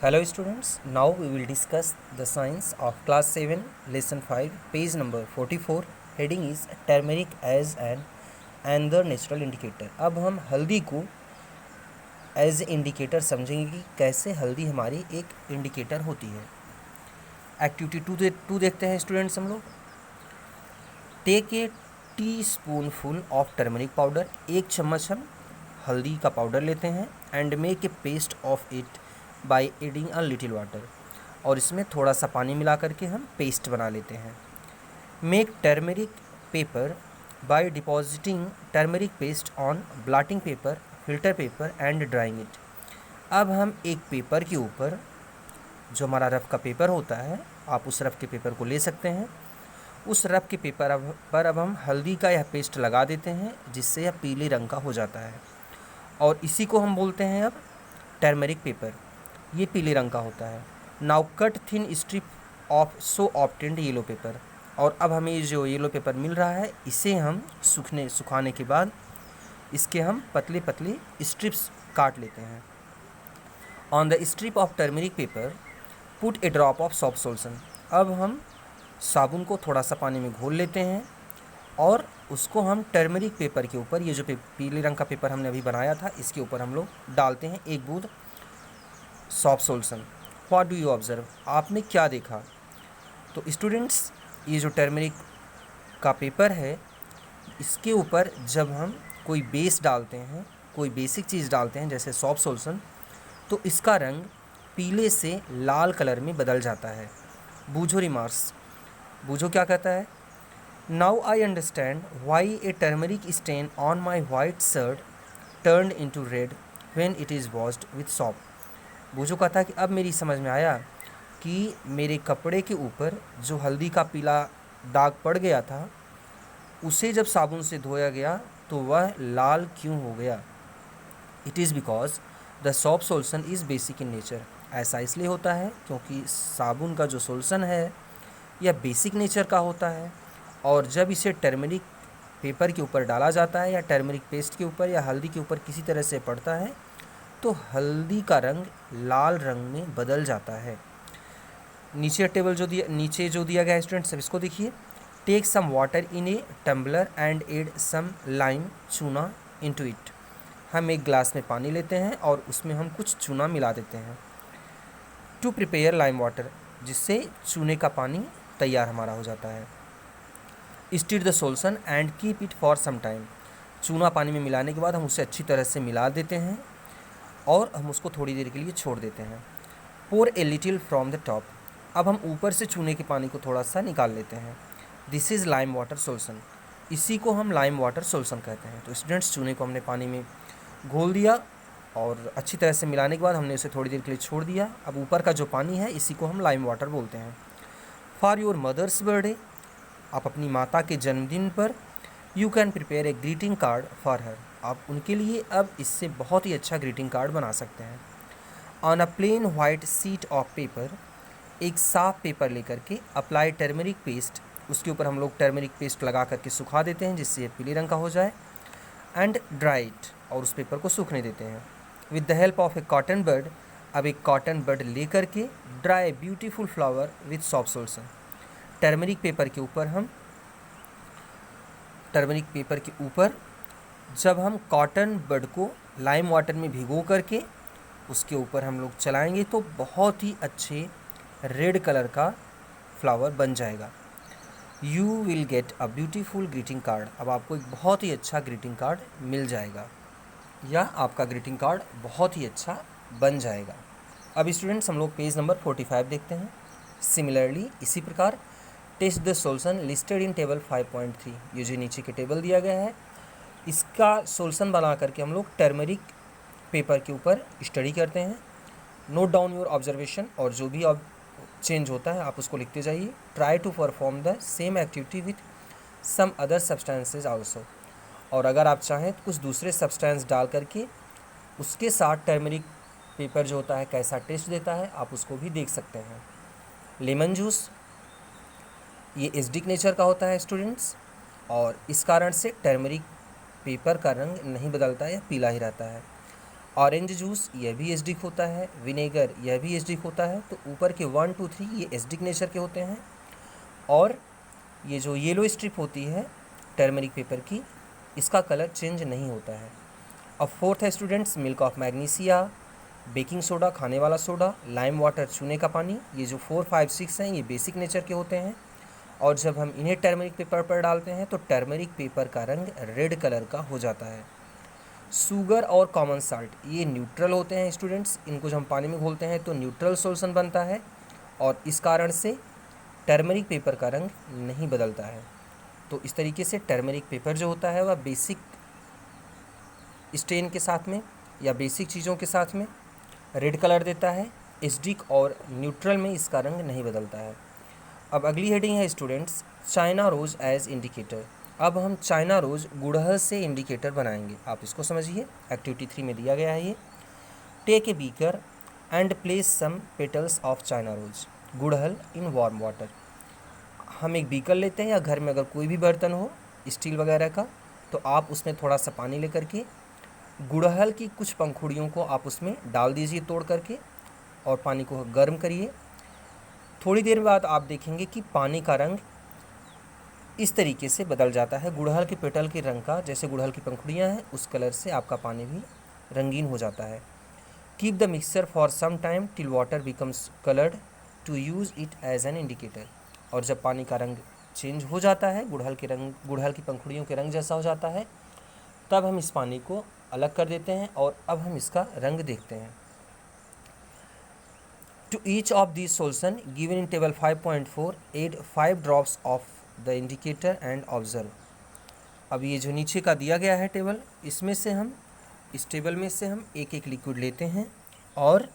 Hello students, now we will discuss the science of class 7 lesson 5 page number 44. heading is turmeric as an another natural indicator. अब हम हल्दी को as indicator समझेंगे कि कैसे हल्दी हमारी एक इंडिकेटर होती है। एक्टिविटी टू देखते हैं स्टूडेंट्स हम लोग। Take a teaspoonful of turmeric powder, एक चम्मच हम हल्दी का पाउडर लेते हैं and make a paste of it by adding a little water, और इसमें थोड़ा सा पानी मिला करके हम पेस्ट बना लेते हैं। Make turmeric paper by depositing turmeric paste on blotting paper, filter paper and drawing it. अब हम एक पेपर के ऊपर, जो हमारा रफ़ का पेपर होता है, आप उस रफ़ के पेपर को ले सकते हैं। उस रफ़ के पेपर पर अब हम हल्दी का यह पेस्ट लगा देते हैं, जिससे यह पीले रंग का हो जाता है, और इसी को हम बोलते हैं अब टर्मरिक पेपर। ये पीले रंग का होता है। Now cut thin strip of so obtained yellow paper, और अब हमें जो येलो पेपर मिल रहा है, इसे हम सुखाने के बाद इसके हम पतले पतले स्ट्रिप्स काट लेते हैं। On the strip of turmeric paper put A drop of soft solution. अब हम साबुन को थोड़ा सा पानी में घोल लेते हैं और उसको हम टर्मरिक पेपर के ऊपर, ये जो पीले रंग का पेपर हमने अभी बनाया था, इसके ऊपर हम लोग डालते हैं एक बूंद soft solution. What do you observe? आपने क्या देखा? तो स्टूडेंट्स, ये जो टर्मरिक का पेपर है, इसके ऊपर जब हम कोई बेस डालते हैं, कोई बेसिक चीज़ डालते हैं जैसे सॉफ्ट सोल्यूशन, तो इसका रंग पीले से लाल कलर में बदल जाता है। बूझो रिमार्क्स। बूझो क्या कहता है? Now I understand why a turmeric stain on my white shirt turned into red when it is washed with soap. Boojho कहता है कि अब मेरी समझ में आया कि मेरे कपड़े के ऊपर जो हल्दी का पीला दाग पड़ गया था, उसे जब साबुन से धोया गया तो वह लाल क्यों हो गया। It is because the shop solution is basic in nature. ऐसा इसलिए होता है क्योंकि साबुन का जो सोल्यूशन है यह बेसिक नेचर का होता है, और जब इसे टर्मरिक पेपर के ऊपर डाला जाता है या टर्मरिक पेस्ट के ऊपर या हल्दी के ऊपर किसी तरह से पड़ता है, तो हल्दी का रंग लाल रंग में बदल जाता है। नीचे जो दिया गया है स्टूडेंट्स, सब इसको देखिए। Take some water in a tumbler and add some lime चूना इनटू इट। हम एक ग्लास में पानी लेते हैं और उसमें हम कुछ चूना मिला देते हैं। टू प्रिपेयर लाइम वाटर, जिससे चूने का पानी तैयार हमारा हो जाता है। Stir the solution and keep it for some time. चूना पानी में मिलाने के बाद हम उसे अच्छी तरह से मिला देते हैं और हम उसको थोड़ी देर के लिए छोड़ देते हैं। Pour a little from the top. अब हम ऊपर से चूने के पानी को थोड़ा सा निकाल लेते हैं। This is lime water solution. इसी को हम लाइम वाटर सोल्यूशन कहते हैं। तो स्टूडेंट्स, चूने को हमने पानी में घोल दिया और अच्छी तरह से मिलाने के बाद हमने उसे थोड़ी देर के लिए छोड़ दिया। अब ऊपर का जो पानी है, इसी को हम लाइम वाटर बोलते हैं। फॉर योर मदर्स बर्थडे, आप अपनी माता के जन्मदिन पर, you can prepare a greeting card for her. आप उनके लिए अब इससे बहुत ही अच्छा ग्रीटिंग कार्ड बना सकते हैं। On a plain white sheet of paper, एक साफ पेपर लेकर के अप्लाई टर्मरिक पेस्ट, उसके ऊपर हम लोग टर्मरिक पेस्ट लगा करके सुखा देते हैं जिससे ये पीले रंग का हो जाए। एंड ड्राई इट, और उस पेपर को सूखने देते हैं। With the help of a cotton bud, अब एक कॉटन बड ले करके dry beautiful flower with soft solution. Turmeric paper के ऊपर जब हम कॉटन बड को लाइम वाटर में भिगो करके उसके ऊपर हम लोग चलाएंगे तो बहुत ही अच्छे रेड कलर का फ्लावर बन जाएगा। You will get a beautiful greeting card. अब आपको एक बहुत ही अच्छा ग्रीटिंग कार्ड मिल जाएगा, या आपका ग्रीटिंग कार्ड बहुत ही अच्छा बन जाएगा। अब स्टूडेंट्स, हम लोग पेज नंबर 45 देखते हैं। सिमिलरली, इसी प्रकार test the solution listed in table 5.3। ये जो नीचे के टेबल दिया गया है, इसका सोल्यूशन बना करके हम लोग टर्मरिक पेपर के ऊपर स्टडी करते हैं। नोट डाउन योर ऑब्जर्वेशन, और जो भी चेंज होता है आप उसको लिखते जाइए। Try to perform the same activity with some other substances also, और अगर आप चाहें तो कुछ दूसरे सब्सटेंस डाल करके उसके साथ टर्मरिक पेपर जो होता है कैसा टेस्ट देता है, आप उसको भी देख सकते हैं। लेमन जूस, ये एसिडिक नेचर का होता है स्टूडेंट्स, और इस कारण से टर्मरिक पेपर का रंग नहीं बदलता है या पीला ही रहता है। ऑरेंज जूस यह भी एसिडिक होता है, विनेगर यह भी एसिडिक होता है। तो ऊपर के 1, 2, 3 ये एसिडिक नेचर के होते हैं, और ये जो येलो स्ट्रिप होती है टर्मरिक पेपर की, इसका कलर चेंज नहीं होता है। अब फोर्थ है students, milk of magnesia, baking soda खाने वाला सोडा, लाइम वाटर चूने का पानी। ये जो 4, 5, 6 हैं ये बेसिक नेचर के होते हैं, और जब हम इन्हें टर्मरिक पेपर पर डालते हैं तो टर्मरिक पेपर का रंग रेड कलर का हो जाता है। शुगर और कॉमन साल्ट ये न्यूट्रल होते हैं स्टूडेंट्स, इनको जब हम पानी में घोलते हैं तो न्यूट्रल सॉल्यूशन बनता है, और इस कारण से टर्मरिक पेपर का रंग नहीं बदलता है। तो इस तरीके से टर्मरिक पेपर जो होता है वह बेसिक स्टेन के साथ में या बेसिक चीज़ों के साथ में रेड कलर देता है, एसिडिक और न्यूट्रल में इसका रंग नहीं बदलता है। अब अगली हेडिंग है students, China rose as indicator. अब हम चाइना रोज गुड़हल से इंडिकेटर बनाएंगे, आप इसको समझिए। एक्टिविटी 3 में दिया गया है ये। Take a beaker and place some petals of China rose गुड़हल इन वार्म वाटर। हम एक बीकर लेते हैं, या घर में अगर कोई भी बर्तन हो स्टील वगैरह का, तो आप उसमें थोड़ा सा पानी लेकर के गुड़हल की कुछ पंखुड़ियों को आप उसमें डाल दीजिए तोड़ करके, और पानी को गर्म करिए। थोड़ी देर बाद आप देखेंगे कि पानी का रंग इस तरीके से बदल जाता है, गुड़हल के पेटल के रंग का, जैसे गुड़हल की पंखुड़ियाँ हैं उस कलर से आपका पानी भी रंगीन हो जाता है। Keep the mixture for some time till water becomes coloured to use it as an indicator. और जब पानी का रंग चेंज हो जाता है, गुड़हल की पंखुड़ियों के रंग जैसा हो जाता है, तब हम इस पानी को अलग कर देते हैं और अब हम इसका रंग देखते हैं। To each of these solution given in table 5.4 add 5 drops of the indicator and observe। अब ये जो नीचे का दिया गया है टेबल, इसमें से हम इस टेबल में से हम एक एक लिक्विड लेते हैं और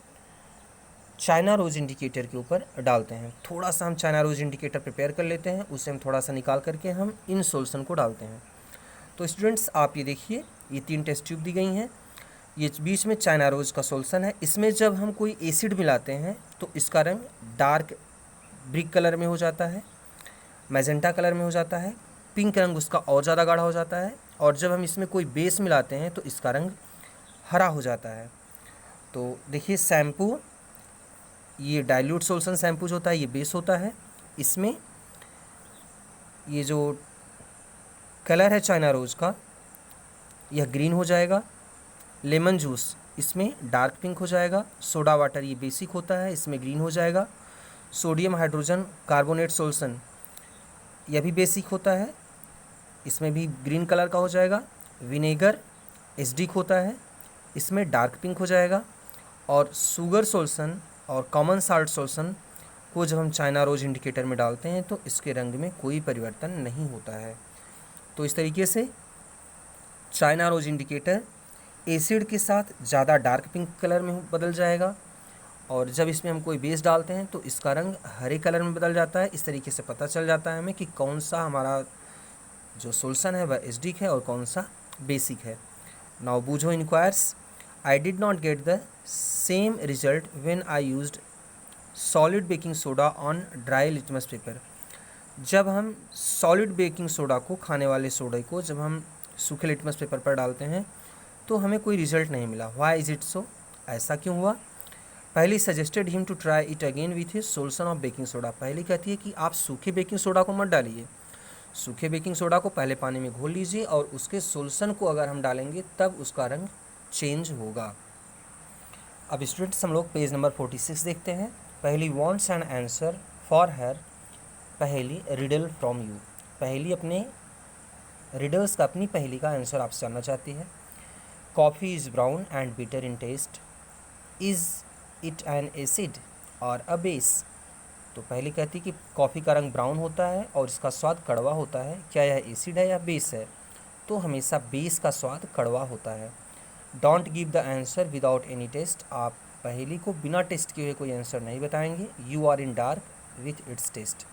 चाइना रोज इंडिकेटर के ऊपर डालते हैं। थोड़ा सा हम चाइना रोज इंडिकेटर प्रिपेयर कर लेते हैं, उससे हम थोड़ा सा निकाल करके हम इन सोल्यूशन को डालते हैं। तो स्टूडेंट्स आप ये देखिए, ये 3 टेस्ट ट्यूब दी गई हैं, ये बीच में चाइना रोज का सॉल्यूशन है। इसमें जब हम कोई एसिड मिलाते हैं तो इसका रंग डार्क ब्रिक कलर में हो जाता है, मैजेंटा कलर में हो जाता है, पिंक रंग उसका और ज़्यादा गाढ़ा हो जाता है, और जब हम इसमें कोई बेस मिलाते हैं तो इसका रंग हरा हो जाता है। तो देखिए शैम्पू, ये डाइल्यूट सॉल्यूशन शैम्पू जो होता है ये बेस होता है, इसमें ये जो कलर है चाइना रोज का यह ग्रीन हो जाएगा। लेमन जूस इसमें डार्क पिंक हो जाएगा। सोडा वाटर ये बेसिक होता है, इसमें ग्रीन हो जाएगा। सोडियम हाइड्रोजन कार्बोनेट सॉल्यूशन यह भी बेसिक होता है, इसमें भी ग्रीन कलर का हो जाएगा। विनेगर एसिडिक होता है, इसमें डार्क पिंक हो जाएगा। और शुगर सॉल्यूशन और कॉमन साल्ट सॉल्यूशन को जब हम चाइना रोज इंडिकेटर में डालते हैं तो इसके रंग में कोई परिवर्तन नहीं होता है। तो इस तरीके से चाइना रोज इंडिकेटर एसिड के साथ ज़्यादा डार्क पिंक कलर में बदल जाएगा, और जब इसमें हम कोई बेस डालते हैं तो इसका रंग हरे कलर में बदल जाता है। इस तरीके से पता चल जाता है हमें कि कौन सा हमारा जो सोल्यूशन है वह एसिडिक है और कौन सा बेसिक है। Now Boojho enquires, I did not get the same result when I used solid baking soda on dry litmus paper. जब हम सॉलिड बेकिंग सोडा को, खाने वाले सोडे को जब हम सूखे लिटमस पेपर पर डालते हैं तो हमें कोई रिजल्ट नहीं मिला। व्हाई इज इट सो, ऐसा क्यों हुआ? Paheli suggested him to try it again with his solution of baking soda. Paheli कहती है कि आप सूखे बेकिंग सोडा को मत डालिए, सूखे बेकिंग सोडा को पहले पानी में घोल लीजिए और उसके सोल्यूशन को अगर हम डालेंगे तब उसका रंग चेंज होगा। अब स्टूडेंट्स हम लोग पेज नंबर 46 देखते हैं। पहली wants an answer for her, पहली रिडल फ्रॉम यू। पहली अपने रिडल्स का, अपनी पहली का आंसर आपसे जानना चाहती है। Coffee is brown and bitter in taste, is it an acid or a base. तो पहली कहती कि कॉफ़ी का रंग ब्राउन होता है और इसका स्वाद कड़वा होता है, क्या यह एसिड है या बेस है? तो हमेशा बेस का स्वाद कड़वा होता है। Don't give the answer without any test, आप पहली को बिना टेस्ट किए हुए कोई आंसर नहीं बताएंगे। You are in dark with its test,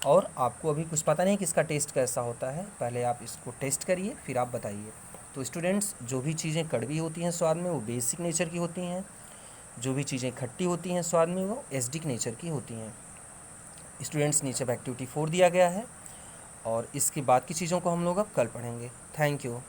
और आपको अभी कुछ पता नहीं कि इसका टेस्ट कैसा होता है, पहले आप इसको टेस्ट करिए फिर आप बताइए। तो स्टूडेंट्स जो भी चीज़ें कड़वी होती हैं स्वाद में वो बेसिक नेचर की होती हैं, जो भी चीज़ें खट्टी होती हैं स्वाद में वो एसिडिक नेचर की होती हैं। स्टूडेंट्स नीचे एक्टिविटी 4 दिया गया है और इसके बाद की चीज़ों को हम लोग अब कल पढ़ेंगे। Thank you.